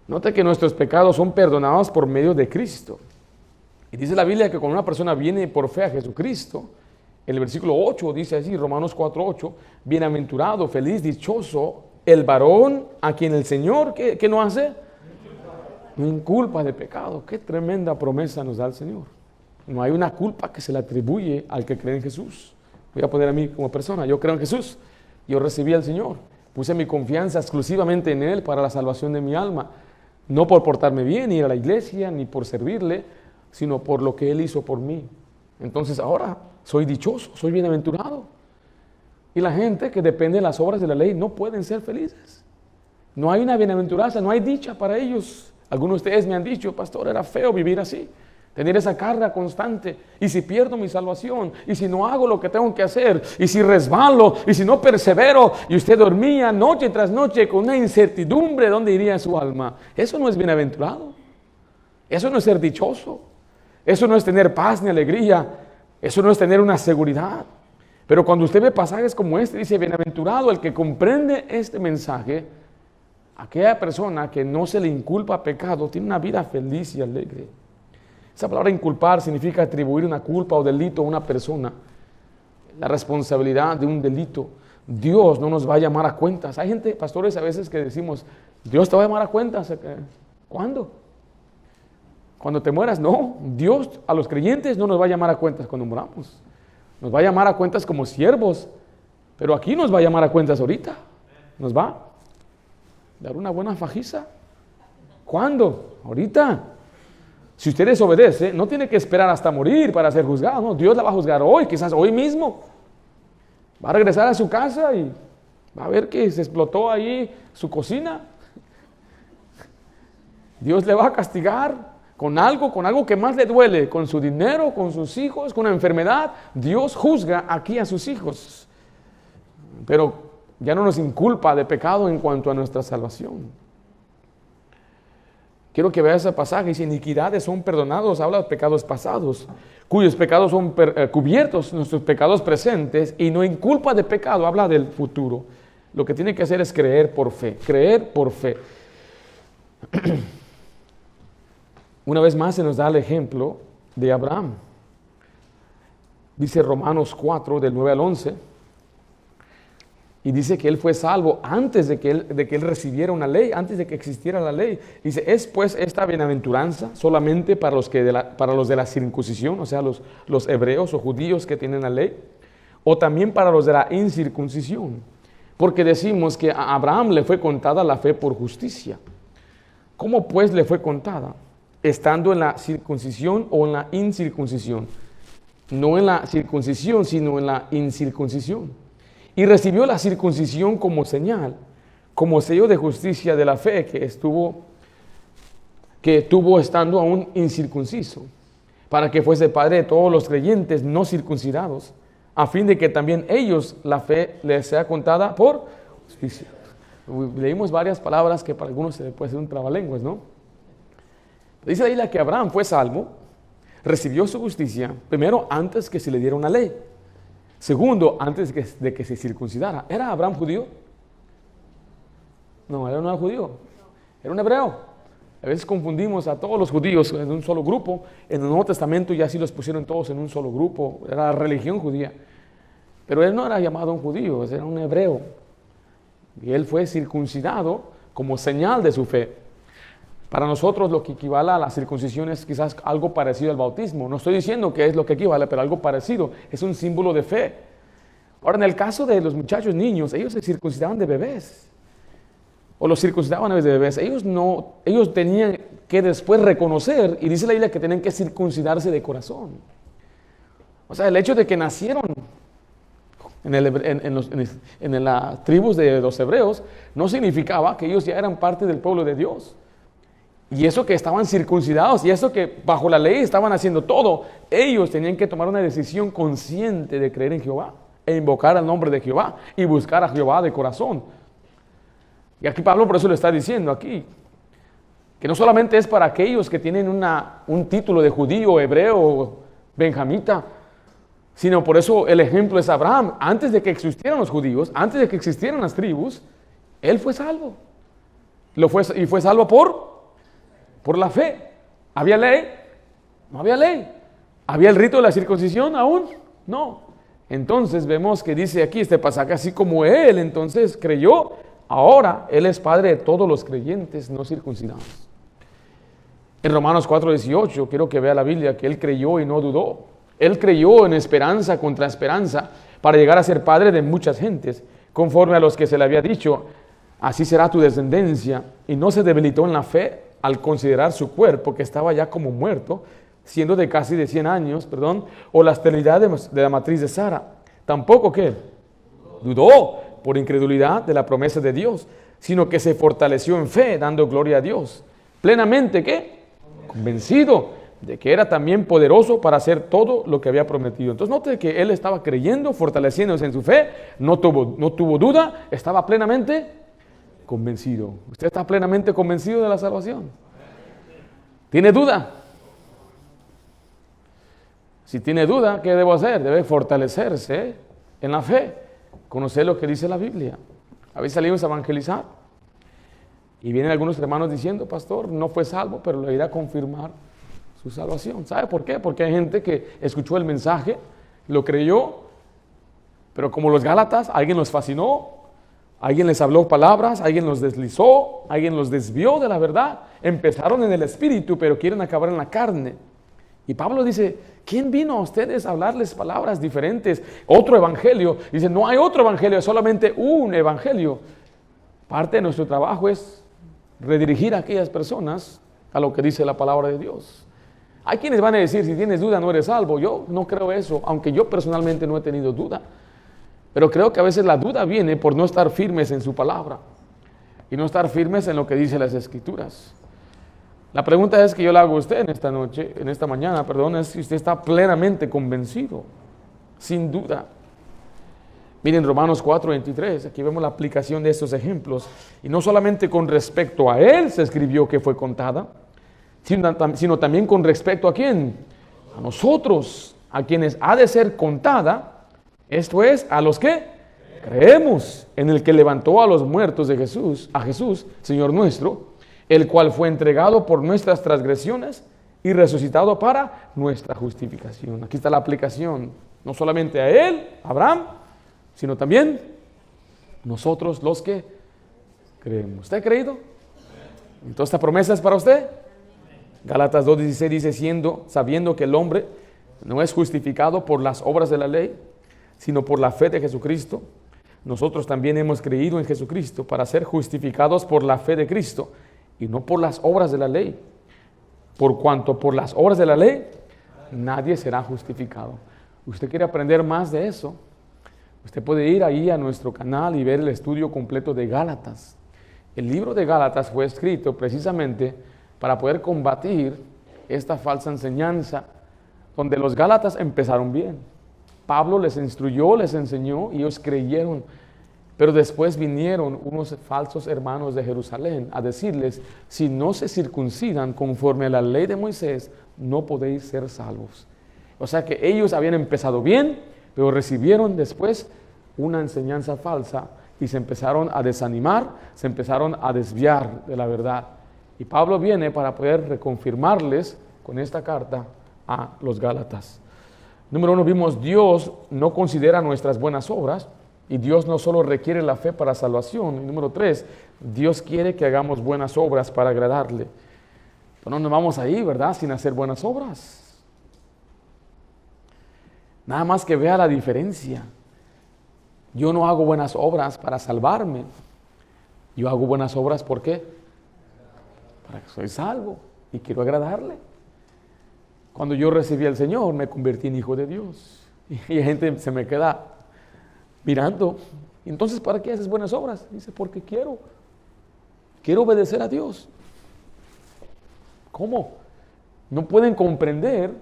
Note que nuestros pecados son perdonados por medio de Cristo. Y dice la Biblia que cuando una persona viene por fe a Jesucristo, en el versículo 8 dice así, Romanos 4:8, bienaventurado, feliz, dichoso, el varón a quien el Señor, ¿qué no hace? No inculpa de pecado. Qué tremenda promesa nos da el Señor. No hay una culpa que se le atribuye al que cree en Jesús. Voy a poner a mí como persona, yo creo en Jesús, yo recibí al Señor, puse mi confianza exclusivamente en Él para la salvación de mi alma. No por portarme bien, ni ir a la iglesia, ni por servirle, sino por lo que Él hizo por mí. Entonces ahora soy dichoso, soy bienaventurado. Y la gente que depende de las obras de la ley no pueden ser felices. No hay una bienaventuranza, no hay dicha para ellos. Algunos de ustedes me han dicho, pastor, era feo vivir así. Tener esa carga constante. Y si pierdo mi salvación, y si no hago lo que tengo que hacer, y si resbalo, y si no persevero, y usted dormía noche tras noche con una incertidumbre, ¿dónde iría su alma? Eso no es bienaventurado. Eso no es ser dichoso. Eso no es tener paz ni alegría. Eso no es tener una seguridad. Pero cuando usted ve pasajes como este, dice, bienaventurado el que comprende este mensaje, aquella persona que no se le inculpa pecado, tiene una vida feliz y alegre. Esa palabra inculpar significa atribuir una culpa o delito a una persona. La responsabilidad de un delito. Dios no nos va a llamar a cuentas. Hay gente, pastores, a veces que decimos, Dios te va a llamar a cuentas. ¿Cuándo? Cuando te mueras. No, Dios a los creyentes no nos va a llamar a cuentas cuando moramos. Nos va a llamar a cuentas como siervos. Pero aquí nos va a llamar a cuentas ahorita. Nos va a dar una buena fajiza. ¿Cuándo? Ahorita. Si usted desobedece, no tiene que esperar hasta morir para ser juzgado. No, Dios la va a juzgar hoy, quizás hoy mismo. Va a regresar a su casa y va a ver que se explotó ahí su cocina. Dios le va a castigar con algo que más le duele, con su dinero, con sus hijos, con una enfermedad. Dios juzga aquí a sus hijos. Pero ya no nos inculpa de pecado en cuanto a nuestra salvación. Quiero que veas ese pasaje. Dice, iniquidades son perdonados, habla de pecados pasados, cuyos pecados son cubiertos, nuestros pecados presentes, y no en culpa de pecado, habla del futuro. Lo que tiene que hacer es creer por fe, creer por fe. Una vez más se nos da el ejemplo de Abraham. Dice Romanos 4, del 9 al 11, y dice que él fue salvo antes de que él recibiera una ley, antes de que existiera la ley. Dice, es pues esta bienaventuranza solamente para los de la circuncisión, o sea, los hebreos o judíos que tienen la ley, o también para los de la incircuncisión. Porque decimos que a Abraham le fue contada la fe por justicia. ¿Cómo pues le fue contada? Estando en la circuncisión o en la incircuncisión. No en la circuncisión, sino en la incircuncisión. Y recibió la circuncisión como señal, como sello de justicia de la fe que tuvo estando aún incircunciso, para que fuese padre de todos los creyentes no circuncidados, a fin de que también ellos la fe les sea contada por justicia. Leímos varias palabras que para algunos se le puede ser un trabalenguas, ¿no? Dice ahí que Abraham fue salvo, recibió su justicia, primero antes que se le diera una ley. Segundo, antes de que se circuncidara. ¿Era Abraham judío? No, él no era judío, era un hebreo. A veces confundimos a todos los judíos en un solo grupo. En el Nuevo Testamento ya sí los pusieron todos en un solo grupo, era la religión judía. Pero él no era llamado un judío, era un hebreo. Y él fue circuncidado como señal de su fe. Para nosotros lo que equivale a la circuncisión es quizás algo parecido al bautismo. No estoy diciendo que es lo que equivale, pero algo parecido. Es un símbolo de fe. Ahora, en el caso de los muchachos niños, ellos se circuncidaban de bebés. O los circuncidaban de bebés. Ellos tenían que después reconocer, y dice la Biblia que tenían que circuncidarse de corazón. O sea, el hecho de que nacieron en las tribus de los hebreos no significaba que ellos ya eran parte del pueblo de Dios. Y eso que estaban circuncidados, y eso que bajo la ley estaban haciendo todo, ellos tenían que tomar una decisión consciente de creer en Jehová, e invocar el nombre de Jehová, y buscar a Jehová de corazón. Y aquí Pablo por eso le está diciendo aquí, que no solamente es para aquellos que tienen un título de judío, hebreo, benjamita, sino por eso el ejemplo es Abraham. Antes de que existieran los judíos, antes de que existieran las tribus, él fue salvo. Y fue salvo por la fe. ¿Había ley? No había ley. ¿Había el rito de la circuncisión aún? No. Entonces vemos que dice aquí este pasaje, así como él entonces creyó, ahora él es padre de todos los creyentes no circuncidados. En Romanos 4:18, quiero que vea la Biblia que él creyó y no dudó. Él creyó en esperanza contra esperanza para llegar a ser padre de muchas gentes, conforme a los que se le había dicho, así será tu descendencia, y no se debilitó en la fe al considerar su cuerpo, que estaba ya como muerto, siendo de casi de 100 años, o la esterilidad de la matriz de Sara. Tampoco, ¿qué? Dudó por incredulidad de la promesa de Dios, sino que se fortaleció en fe, dando gloria a Dios. Plenamente, ¿qué? Convencido de que era también poderoso para hacer todo lo que había prometido. Entonces note que él estaba creyendo, fortaleciéndose en su fe, no tuvo duda, estaba plenamente convencido. ¿Usted está plenamente convencido de la salvación? ¿Tiene duda? Si tiene duda, ¿qué debo hacer? Debe fortalecerse en la fe, conocer lo que dice la Biblia. A veces salimos a evangelizar y vienen algunos hermanos diciendo, pastor, no fue salvo, pero le irá a confirmar su salvación. ¿Sabe por qué? Porque hay gente que escuchó el mensaje, lo creyó, pero como los Gálatas, alguien los fascinó, alguien les habló palabras, alguien los deslizó, alguien los desvió de la verdad. Empezaron en el espíritu, pero quieren acabar en la carne. Y Pablo dice, ¿quién vino a ustedes a hablarles palabras diferentes? Otro evangelio. Dice, no hay otro evangelio, es solamente un evangelio. Parte de nuestro trabajo es redirigir a aquellas personas a lo que dice la palabra de Dios. Hay quienes van a decir, si tienes duda no eres salvo. Yo no creo eso, aunque yo personalmente no he tenido duda. Pero creo que a veces la duda viene por no estar firmes en su palabra y no estar firmes en lo que dice las Escrituras. La pregunta es que yo le hago a usted en esta mañana, es si usted está plenamente convencido, sin duda. Miren Romanos 4:23, aquí vemos la aplicación de estos ejemplos. Y no solamente con respecto a él se escribió que fue contada, sino también con respecto a quién, a nosotros, a quienes ha de ser contada, esto es, a los que creemos en el que levantó a los muertos de Jesús, a Jesús, Señor nuestro, el cual fue entregado por nuestras transgresiones y resucitado para nuestra justificación. Aquí está la aplicación, no solamente a él, Abraham, sino también nosotros los que creemos. ¿Usted ha creído? Entonces, ¿esta promesa es para usted? Gálatas 2:16 dice, sabiendo que el hombre no es justificado por las obras de la ley, sino por la fe de Jesucristo, nosotros también hemos creído en Jesucristo para ser justificados por la fe de Cristo y no por las obras de la ley. Por cuanto por las obras de la ley nadie será justificado. ¿Usted quiere aprender más de eso? Usted puede ir ahí a nuestro canal y ver el estudio completo de Gálatas. El libro de Gálatas fue escrito precisamente para poder combatir esta falsa enseñanza, donde los Gálatas empezaron bien. Pablo les instruyó, les enseñó y ellos creyeron. Pero después vinieron unos falsos hermanos de Jerusalén a decirles, si no se circuncidan conforme a la ley de Moisés, no podéis ser salvos. O sea que ellos habían empezado bien, pero recibieron después una enseñanza falsa y se empezaron a desanimar, se empezaron a desviar de la verdad. Y Pablo viene para poder reconfirmarles con esta carta a los Gálatas. Número 1, vimos Dios no considera nuestras buenas obras y Dios no solo requiere la fe para salvación. Y número 3, Dios quiere que hagamos buenas obras para agradarle. Pero no nos vamos ahí, ¿verdad? Sin hacer buenas obras. Nada más que vea la diferencia. Yo no hago buenas obras para salvarme. Yo hago buenas obras, ¿por qué? Para que soy salvo y quiero agradarle. Cuando yo recibí al Señor, me convertí en hijo de Dios. Y la gente se me queda mirando. Entonces, ¿para qué haces buenas obras? Dice, porque quiero obedecer a Dios. ¿Cómo? No pueden comprender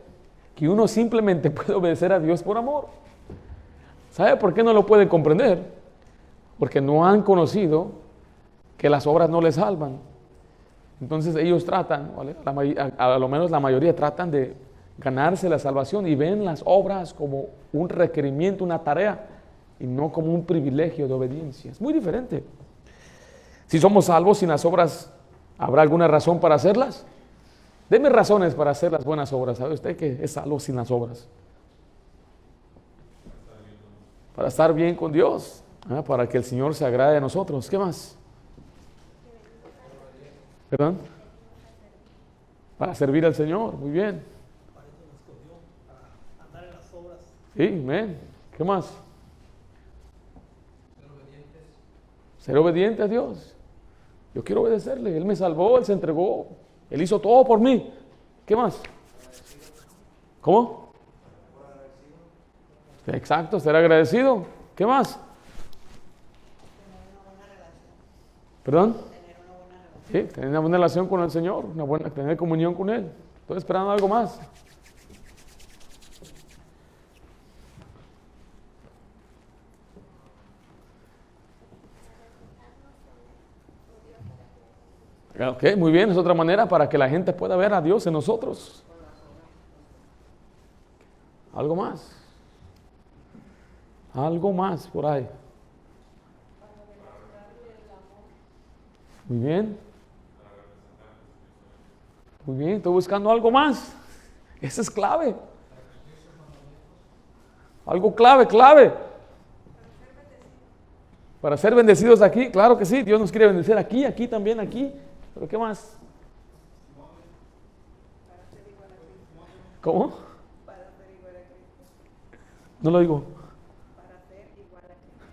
que uno simplemente puede obedecer a Dios por amor. ¿Sabe por qué no lo pueden comprender? Porque no han conocido que las obras no les salvan. Entonces ellos tratan, ¿vale? A lo menos la mayoría tratan de ganarse la salvación y ven las obras como un requerimiento, una tarea, y no como un privilegio de obediencia. Es muy diferente. Si somos salvos sin las obras, ¿habrá alguna razón para hacerlas? Deme razones para hacer las buenas obras. ¿Sabe usted que es salvo sin las obras? Para estar bien con Dios, para que el Señor se agrade de nosotros. ¿Qué más? ¿Perdón? Para servir al Señor, muy bien.
Para eso nos escogió, para andar en las obras.
Sí, amén. ¿Qué más?
Ser obedientes.
Ser obediente a Dios. Yo quiero obedecerle. Él me salvó, Él se entregó. Él hizo todo por mí. ¿Qué más? ¿Cómo? Exacto, ser agradecido. ¿Qué más? ¿Perdón? Sí, tener una buena relación con el Señor, tener comunión con Él. Estoy esperando algo más. Ok, muy bien, es otra manera para que la gente pueda ver a Dios en nosotros. Algo más. Algo más por ahí. Muy bien. Muy bien, estoy buscando algo más. Eso es clave. Algo clave. Para ser bendecidos aquí, claro que sí. Dios nos quiere bendecir aquí también, aquí. ¿Pero qué más? ¿Cómo? No lo digo.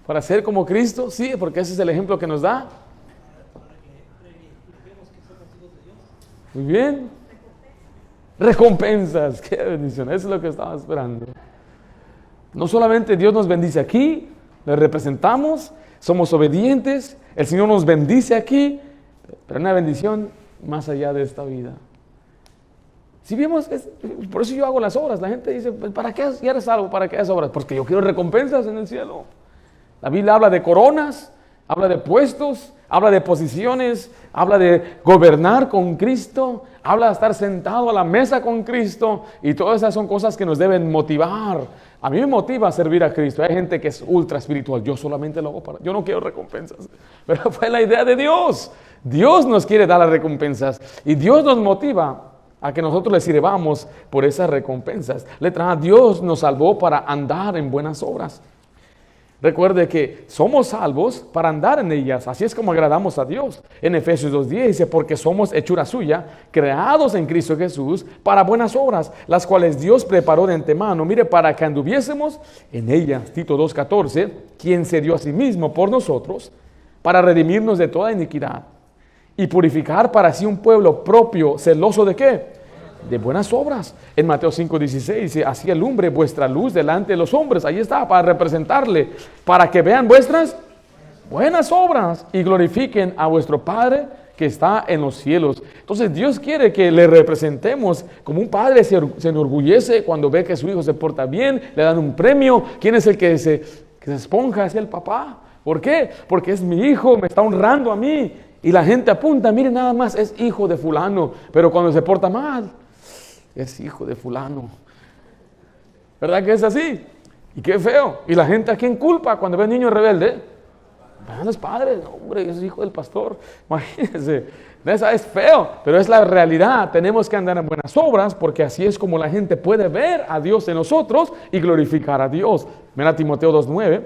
Para ser como Cristo, sí, porque ese es el ejemplo que nos da. Muy bien. Recompensas, qué bendición, eso es lo que estaba esperando. No solamente Dios nos bendice aquí, le representamos, somos obedientes, el Señor nos bendice aquí, pero una bendición más allá de esta vida. Si vemos, por eso yo hago las obras. La gente dice, ¿para qué eres salvo? ¿Para qué haces obras? Porque yo quiero recompensas en el cielo. La Biblia habla de coronas, habla de puestos, habla de posiciones, habla de gobernar con Cristo, habla de estar sentado a la mesa con Cristo, y todas esas son cosas que nos deben motivar. A mí me motiva a servir a Cristo. Hay gente que es ultra espiritual. Yo solamente lo hago yo no quiero recompensas. Pero fue la idea de Dios. Dios nos quiere dar las recompensas y Dios nos motiva a que nosotros le sirvamos por esas recompensas. Letra A, Dios nos salvó para andar en buenas obras. Recuerde que somos salvos para andar en ellas. Así es como agradamos a Dios. En Efesios 2:10 dice, porque somos hechura suya, creados en Cristo Jesús para buenas obras, las cuales Dios preparó de antemano, mire, para que anduviésemos en ellas. Tito 2:14, quien se dio a sí mismo por nosotros, para redimirnos de toda iniquidad y purificar para sí un pueblo propio, celoso ¿de qué? De buenas obras. En Mateo 5:16 dice, así alumbre vuestra luz delante de los hombres. Ahí está, para representarle, para que vean vuestras buenas obras y glorifiquen a vuestro Padre que está en los cielos. Entonces Dios quiere que le representemos como un padre se enorgullece cuando ve que su hijo se porta bien, le dan un premio. ¿Quién es el que se esponja? Es el papá. ¿Por qué? Porque es mi hijo, me está honrando a mí. Y la gente apunta, mire nada más, es hijo de fulano. Pero cuando se porta mal, es hijo de fulano. ¿Verdad que es así? Y qué feo. Y la gente, ¿a quién culpa cuando ve a un niño rebelde? A los padres. Hombre, es hijo del pastor. Imagínense. Esa es feo, pero es la realidad. Tenemos que andar en buenas obras porque así es como la gente puede ver a Dios en nosotros y glorificar a Dios. Mira Timoteo 2:9.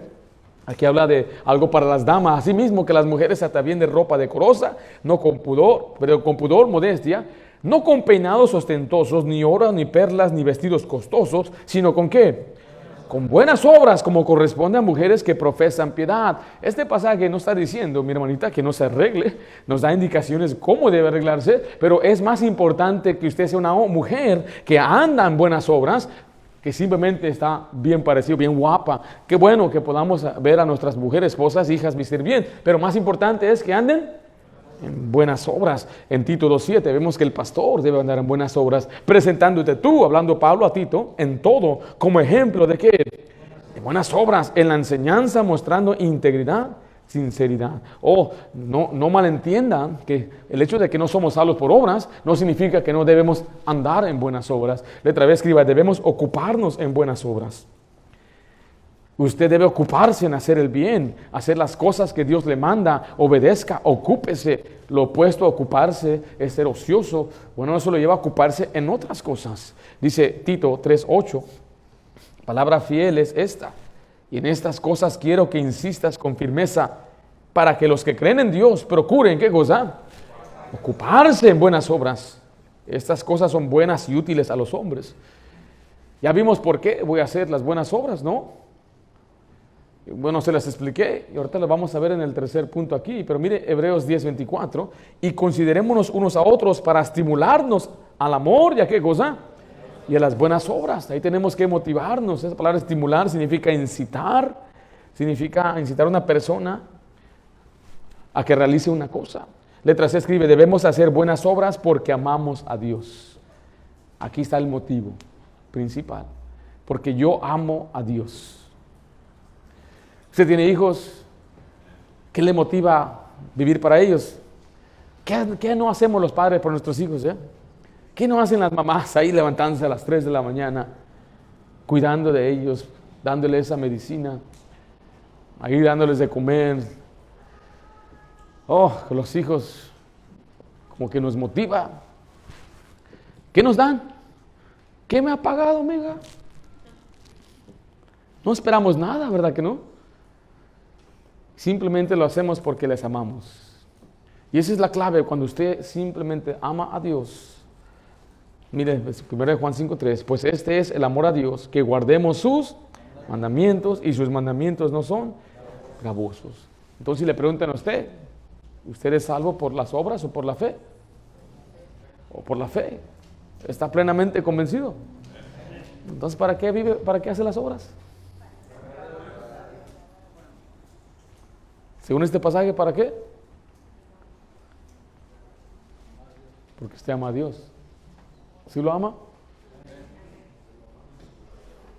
Aquí habla de algo para las damas, así mismo que las mujeres se atavíen de ropa decorosa, no con pudor, pero con pudor, modestia, no con peinados ostentosos, ni oro, ni perlas, ni vestidos costosos, sino con ¿qué? Con buenas obras, como corresponde a mujeres que profesan piedad. Este pasaje no está diciendo, mi hermanita, que no se arregle, nos da indicaciones cómo debe arreglarse, pero es más importante que usted sea una mujer que anda en buenas obras, que simplemente está bien parecido, bien guapa. Qué bueno que podamos ver a nuestras mujeres, esposas, hijas vestir bien, pero más importante es que anden en buenas obras. En Tito 2:7 vemos que el pastor debe andar en buenas obras, presentándote tú, hablando Pablo a Tito, en todo, como ejemplo de ¿qué? De buenas obras, en la enseñanza mostrando integridad, sinceridad. No malentiendan que el hecho de que no somos salvos por obras no significa que no debemos andar en buenas obras. Letra B escriba, debemos ocuparnos en buenas obras. Usted debe ocuparse en hacer el bien, hacer las cosas que Dios le manda, obedezca, ocúpese. Lo opuesto a ocuparse es ser ocioso. Bueno, eso lo lleva a ocuparse en otras cosas. Dice Tito 3:8, palabra fiel es esta. Y en estas cosas quiero que insistas con firmeza para que los que creen en Dios procuren, ¿qué cosa? Ocuparse en buenas obras. Estas cosas son buenas y útiles a los hombres. Ya vimos por qué voy a hacer las buenas obras, ¿no? Bueno, se las expliqué y ahorita las vamos a ver en el tercer punto aquí. Pero mire Hebreos 10:24. Y considerémonos unos a otros para estimularnos al amor y a qué cosa? Y a las buenas obras. Ahí tenemos que motivarnos. Esa palabra estimular significa incitar. Significa incitar a una persona a que realice una cosa. Letra C escribe, debemos hacer buenas obras porque amamos a Dios. Aquí está el motivo principal. Porque yo amo a Dios. Usted tiene hijos. ¿Qué le motiva vivir para ellos? ¿Qué no hacemos los padres por nuestros hijos? ¿Qué no hacen las mamás ahí levantándose a las 3 de la mañana, cuidando de ellos, dándoles esa medicina, ahí dándoles de comer? Los hijos como que nos motiva. ¿Qué nos dan? ¿Qué me ha pagado, amiga? No esperamos nada, ¿verdad que no? Simplemente lo hacemos porque les amamos. Y esa es la clave cuando usted simplemente ama a Dios. Mire, 1 Juan 5:3, pues este es el amor a Dios, que guardemos sus mandamientos, y sus mandamientos no son gravosos. Entonces, si le preguntan a usted, ¿usted es salvo por las obras o por la fe? ¿O por la fe? ¿Está plenamente convencido? Entonces, ¿para qué vive? ¿Para qué hace las obras? Según este pasaje, ¿para qué? Porque usted ama a Dios. ¿Sí lo ama?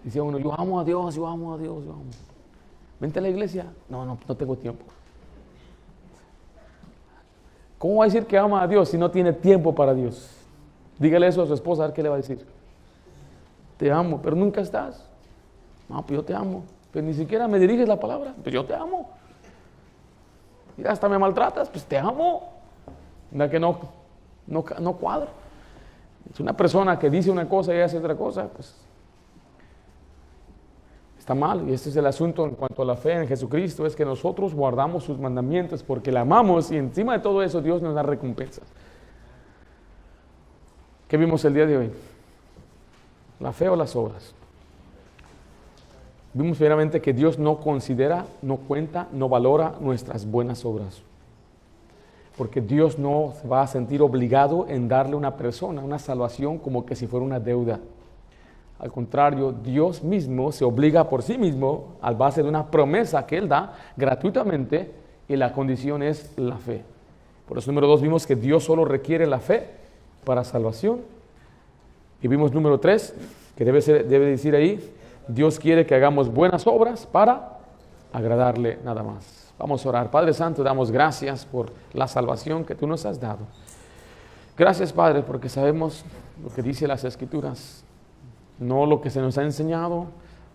Dice uno, yo amo a Dios, yo amo a Dios, yo amo. Vente a la iglesia. No tengo tiempo. ¿Cómo va a decir que ama a Dios si no tiene tiempo para Dios? Dígale eso a su esposa, a ver qué le va a decir. Te amo, pero nunca estás. No, pues yo te amo. Pero ni siquiera me diriges la palabra. Pues yo te amo. Y hasta me maltratas, pues te amo. ¿Verdad que no cuadra? Es una persona que dice una cosa y hace otra cosa, pues está mal. Y este es el asunto en cuanto a la fe en Jesucristo, es que nosotros guardamos sus mandamientos porque la amamos y encima de todo eso Dios nos da recompensas. ¿Qué vimos el día de hoy? ¿La fe o las obras? Vimos primeramente que Dios no considera, no cuenta, no valora nuestras buenas obras. Porque Dios no se va a sentir obligado en darle a una persona una salvación como que si fuera una deuda. Al contrario, Dios mismo se obliga por sí mismo a base de una promesa que Él da gratuitamente y la condición es la fe. Por eso, número 2, vimos que Dios solo requiere la fe para salvación. Y vimos número 3, que debe decir ahí, Dios quiere que hagamos buenas obras para agradarle nada más. Vamos a orar. Padre Santo, damos gracias por la salvación que tú nos has dado. Gracias, Padre, porque sabemos lo que dice las Escrituras, no lo que se nos ha enseñado,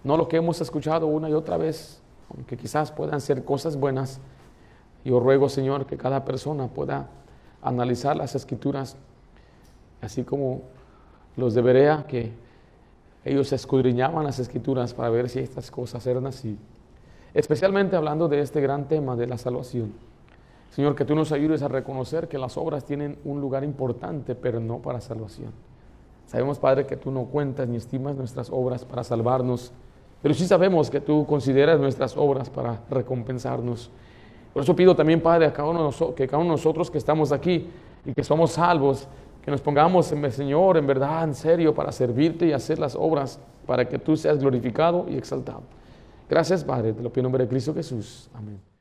no lo que hemos escuchado una y otra vez, aunque quizás puedan ser cosas buenas. Yo ruego, Señor, que cada persona pueda analizar las Escrituras, así como los de Berea, que ellos escudriñaban las Escrituras para ver si estas cosas eran así. Especialmente hablando de este gran tema de la salvación. Señor, que tú nos ayudes a reconocer que las obras tienen un lugar importante, pero no para salvación. Sabemos, Padre, que tú no cuentas ni estimas nuestras obras para salvarnos, pero sí sabemos que tú consideras nuestras obras para recompensarnos. Por eso pido también, Padre, que cada uno de nosotros que estamos aquí y que somos salvos, que nos pongamos, Señor, en verdad, en serio, para servirte y hacer las obras para que tú seas glorificado y exaltado. Gracias, Padre, te lo pido en nombre de Cristo Jesús. Amén.